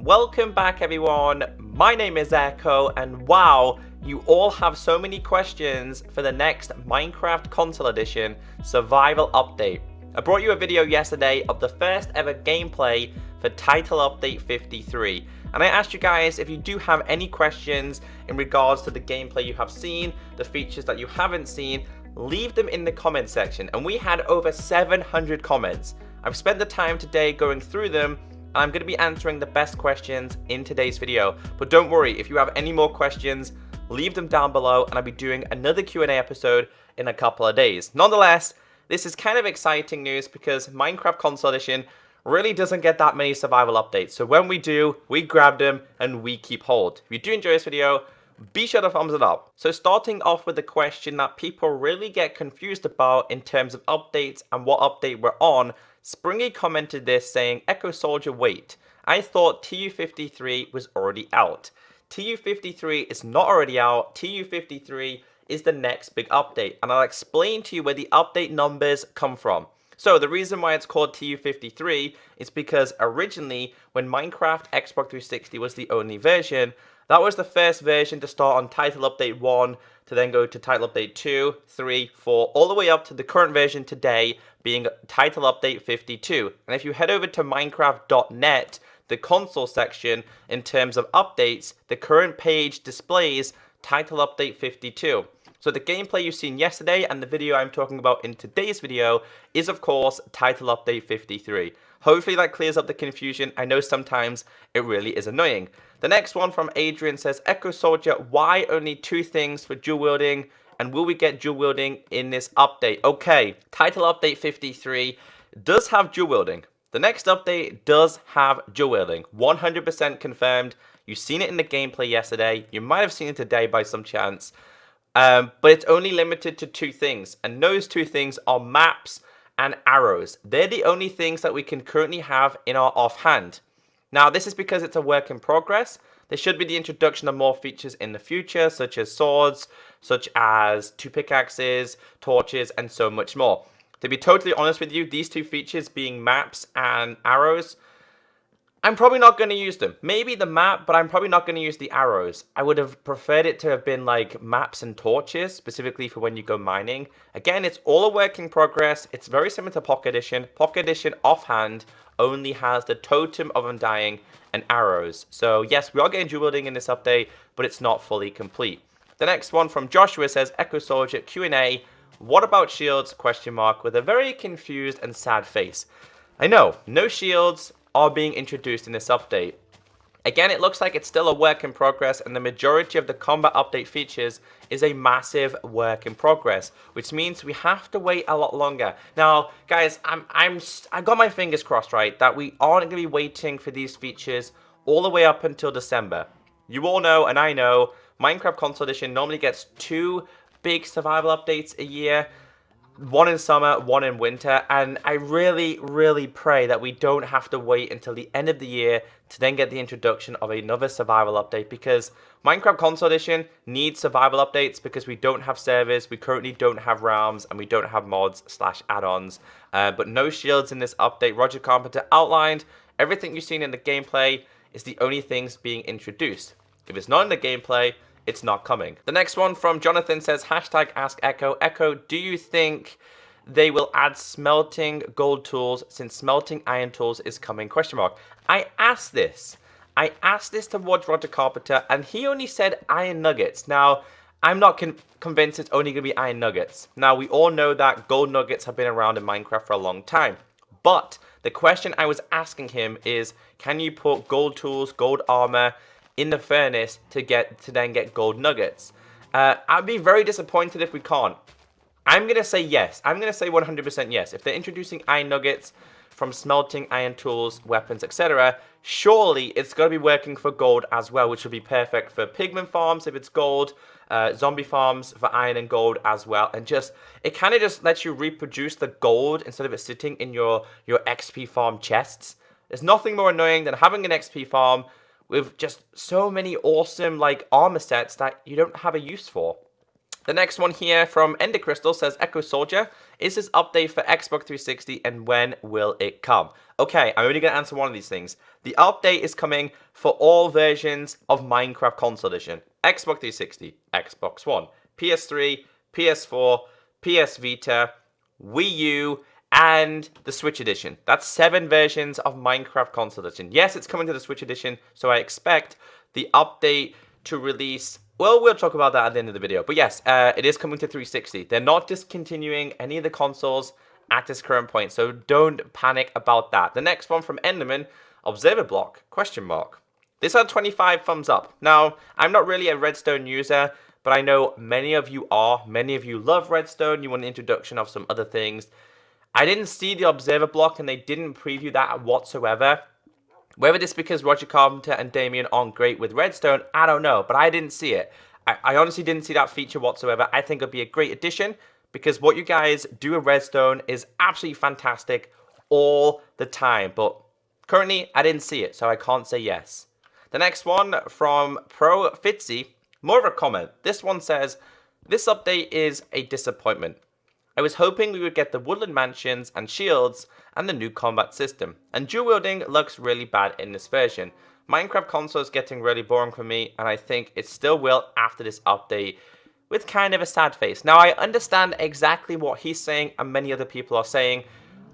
welcome back everyone. My name is Echo, and wow, you all have so many questions for the next Minecraft Console Edition Survival Update. I brought you a video yesterday of the first ever gameplay for Title Update 53, and I asked you guys if you do have any questions in regards to the gameplay you have seen, the features that you haven't seen, leave them in the comment section, and we had over 700 comments. I've spent the time today going through them, and I'm going to be answering the best questions in today's video. But don't worry, if you have any more questions, leave them down below, and I'll be doing another Q&A episode in a couple of days. Nonetheless, this is kind of exciting news because Minecraft Console Edition really doesn't get that many survival updates. So when we do, we grab them and we keep hold. If you do enjoy this video, be sure to thumbs it up. So starting off with the question that people really get confused about in terms of updates and what update we're on, Springy commented this saying, Echo Soldier, wait, I thought TU53 was already out. TU53 is not already out. TU53 is the next big update, and I'll explain to you where the update numbers come from. So the reason why it's called TU53 is because originally when Minecraft Xbox 360 was the only version, that was the first version to start on Title Update 1, to then go to Title Update 2, 3, 4, all the way up to the current version today being Title Update 52. And if you head over to Minecraft.net, the console section, in terms of updates, the current page displays Title Update 52. So the gameplay you've seen yesterday and the video I'm talking about in today's video is of course Title Update 53. Hopefully that clears up the confusion. I know sometimes it really is annoying. The next one from Adrian says, Echo Soldier, why only 2 things for dual wielding, and will we get dual wielding in this update? Okay, Title Update 53 does have dual wielding. The next update does have dual wielding, 100% confirmed. You've seen it in the gameplay yesterday. You might have seen it today by some chance. But it's only limited to 2 things, and those 2 things are maps and arrows. They're the only things that we can currently have in our offhand. Now, this is because it's a work in progress. There should be the introduction of more features in the future, such as swords, such as 2 pickaxes, torches, and so much more. To be totally honest with you, these 2 features being maps and arrows, I'm probably not going to use them. Maybe the map, but I'm probably not going to use the arrows. I would have preferred it to have been like maps and torches, specifically for when you go mining. Again, it's all a work in progress. It's very similar to Pocket Edition. Pocket Edition offhand only has the Totem of Undying and arrows. So yes, we are getting dual wielding in this update, but it's not fully complete. The next one from Joshua says, Echo Soldier Q&A, what about shields? Question mark, with a very confused and sad face. I know, no shields are being introduced in this update. Again, it looks like it's still a work in progress, and the majority of the combat update features is a massive work in progress, which means we have to wait a lot longer. Now, guys, I got my fingers crossed, right, that we aren't going to be waiting for these features all the way up until December. You all know, and I know, Minecraft Console Edition normally gets 2 big survival updates a year. One in summer, one in winter, and I really pray that we don't have to wait until the end of the year to then get the introduction of another survival update, because Minecraft Console Edition needs survival updates because we don't have servers, we currently don't have realms, and we don't have mods / add-ons. But no shields in this update. Roger Carpenter outlined everything you've seen in the gameplay is the only things being introduced. If it's not in the gameplay, it's not coming. The next one from Jonathan says, hashtag ask Echo. Echo, do you think they will add smelting gold tools since smelting iron tools is coming? Question mark. I asked this towards Roger Carpenter, and he only said iron nuggets. Now, I'm not convinced it's only going to be iron nuggets. Now, we all know that gold nuggets have been around in Minecraft for a long time. But the question I was asking him is, can you put gold tools, gold armor in the furnace to then get gold nuggets? I'd be very disappointed if we can't. I'm going to say yes. I'm going to say 100% yes. If they're introducing iron nuggets from smelting iron tools, weapons, etc., surely it's got to be working for gold as well, which would be perfect for pigment farms if it's gold, zombie farms for iron and gold as well. And just, it kind of just lets you reproduce the gold instead of it sitting in your XP farm chests. There's nothing more annoying than having an XP farm with just so many awesome like armor sets that you don't have a use for. The next one here from Ender Crystal says, Echo Soldier, is this update for Xbox 360 and when will it come? Okay, I'm only going to answer one of these things. The update is coming for all versions of Minecraft Console Edition. Xbox 360, Xbox One, PS3, PS4, PS Vita, Wii U, and the Switch Edition. That's 7 versions of Minecraft Console Edition. Yes, it's coming to the Switch Edition, so I expect the update to release. Well, we'll talk about that at the end of the video. But yes, it is coming to 360. They're not discontinuing any of the consoles at this current point, so don't panic about that. The next one from Enderman, Observer Block, question mark. This had 25 thumbs up. Now, I'm not really a Redstone user, but I know many of you are. Many of you love Redstone. You want an introduction of some other things. I didn't see the Observer Block, and they didn't preview that whatsoever. Whether this because Roger Carpenter and Damien aren't great with Redstone, I don't know, but I didn't see it. I honestly didn't see that feature whatsoever. I think it'd be a great addition because what you guys do with Redstone is absolutely fantastic all the time. But currently, I didn't see it, so I can't say yes. The next one from Pro Fitzy, more of a comment. This one says, this update is a disappointment. I was hoping we would get the Woodland Mansions and Shields and the new combat system. And dual wielding looks really bad in this version. Minecraft console is getting really boring for me, and I think it still will after this update, with kind of a sad face. Now, I understand exactly what he's saying and many other people are saying.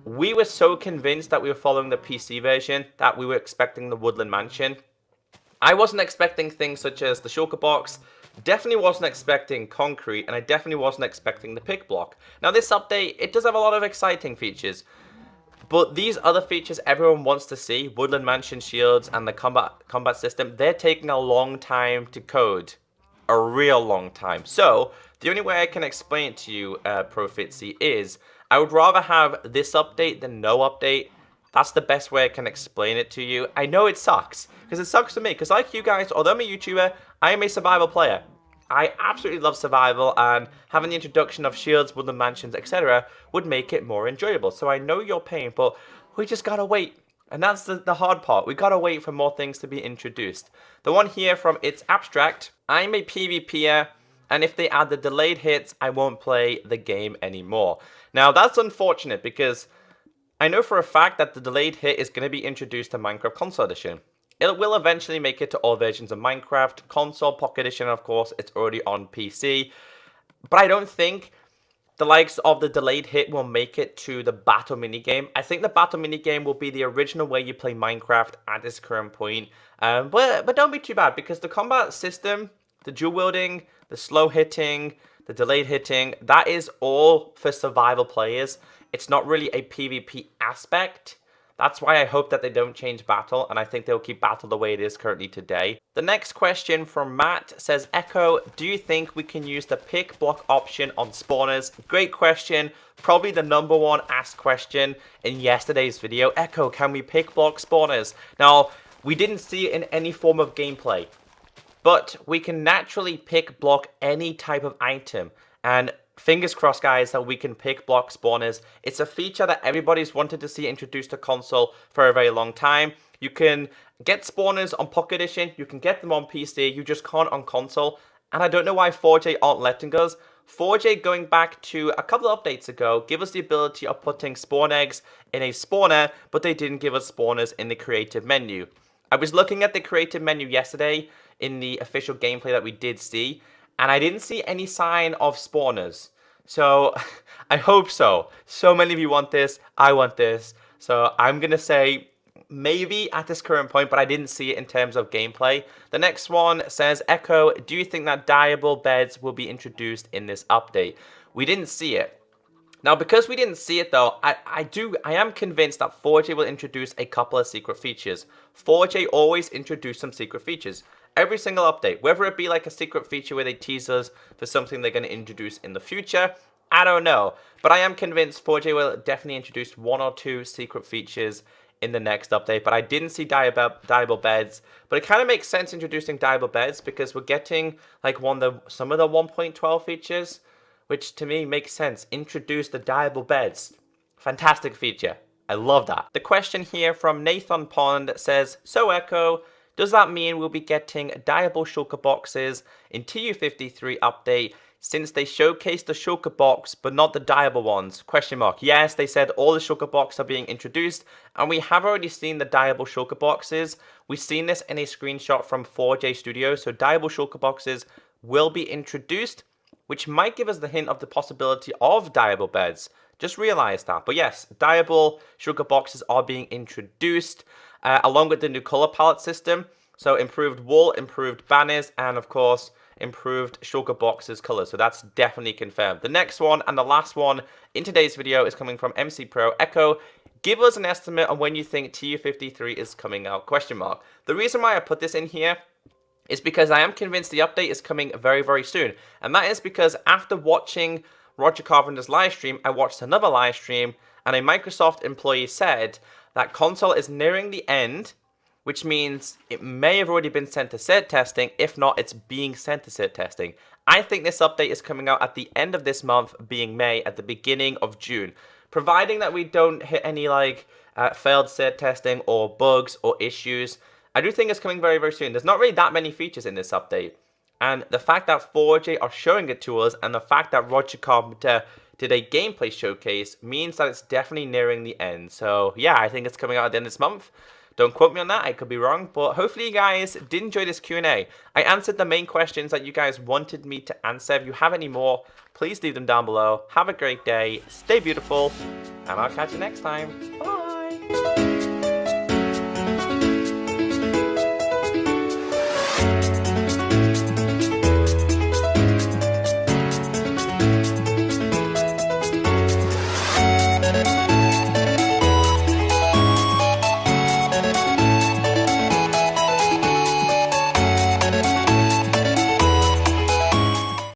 We were so convinced that we were following the PC version that we were expecting the Woodland Mansion. I wasn't expecting things such as the shulker box. Definitely wasn't expecting concrete, and I definitely wasn't expecting the pick block. Now, this update, it does have a lot of exciting features, but these other features everyone wants to see, Woodland Mansion Shields and the combat system, they're taking a long time to code. A real long time. So, the only way I can explain it to you, Profitzy, is I would rather have this update than no update. That's the best way I can explain it to you. I know it sucks, because it sucks for me, because like you guys, although I'm a YouTuber, I am a survival player. I absolutely love survival, and having the introduction of shields, woodland mansions, etc. would make it more enjoyable. So I know your pain, but we just gotta wait. And that's the hard part. We gotta wait for more things to be introduced. The one here from It's Abstract. I'm a PvPer, and if they add the delayed hits, I won't play the game anymore. Now, that's unfortunate, because I know for a fact that the delayed hit is going to be introduced to Minecraft Console Edition. It will eventually make it to all versions of Minecraft, Console, Pocket Edition, of course, it's already on PC. But I don't think the likes of the delayed hit will make it to the battle minigame. I think the battle minigame will be the original way you play Minecraft at this current point. But don't be too bad, because the combat system, the dual wielding, the slow hitting, the delayed hitting, that is all for survival players. It's not really a PvP aspect. That's why I hope that they don't change battle, and I think they'll keep battle the way it is currently today. The next question from Matt says, Echo, do you think we can use the pick block option on spawners? Great question. Probably the #1 asked question in yesterday's video. Echo, can we pick block spawners? Now, we didn't see it in any form of gameplay, but we can naturally pick block any type of item, and fingers crossed, guys, that we can pick block spawners. It's a feature that everybody's wanted to see introduced to console for a very long time. You can get spawners on Pocket Edition, you can get them on PC, you just can't on console. And I don't know why 4J aren't letting us. 4J, going back to a couple of updates ago, give us the ability of putting spawn eggs in a spawner, but they didn't give us spawners in the creative menu. I was looking at the creative menu yesterday in the official gameplay that we did see, and I didn't see any sign of spawners. So, I hope so. So many of you want this. I want this. So, I'm going to say maybe at this current point, but I didn't see it in terms of gameplay. The next one says, Echo, do you think that Diable Beds will be introduced in this update? We didn't see it. Now, because we didn't see it though, I am convinced that 4J will introduce a couple of secret features. 4J always introduce some secret features. Every single update, whether it be like a secret feature where they tease us for something they're going to introduce in the future, I don't know. But I am convinced 4J will definitely introduce 1 or 2 secret features in the next update. But I didn't see Diable Beds. But it kind of makes sense introducing Diable Beds, because we're getting like some of the 1.12 features, which to me makes sense. Introduce the Diable Beds. Fantastic feature. I love that. The question here from Nathan Pond says, so Echo, does that mean we'll be getting Diable Shockboxes in TU53 update? since they showcased the shulker box but not the Diable ones? Question mark. Yes, they said all the shulker boxes are being introduced, and we have already seen the Diable shulker boxes. We've seen this in a screenshot from 4J Studios, so Diable shulker boxes will be introduced, which might give us the hint of the possibility of Diable Beds. Just realize that. But yes, Diable shulker boxes are being introduced along with the new color palette system. So improved wool, improved banners, and of course, improved shulker boxes colors. So that's definitely confirmed. The next one and the last one in today's video is coming from MC Pro Echo. Give us an estimate on when you think TU53 is coming out, question mark. The reason why I put this in here is because I am convinced the update is coming very, very soon. And that is because after watching Roger Carpenter's live stream, I watched another live stream, and a Microsoft employee said that console is nearing the end, which means it may have already been sent to cert testing. If not, it's being sent to cert testing. I think this update is coming out at the end of this month, being May, at the beginning of June. Providing that we don't hit any failed cert testing or bugs or issues, I do think it's coming very, very soon. There's not really that many features in this update. And the fact that 4J are showing it to us, and the fact that Roger Carpenter did a gameplay showcase, means that it's definitely nearing the end. So yeah, I think it's coming out at the end of this month. Don't quote me on that, I could be wrong, but hopefully you guys did enjoy this Q&A. I answered the main questions that you guys wanted me to answer. If you have any more, please leave them down below. Have a great day, stay beautiful, and I'll catch you next time. Bye.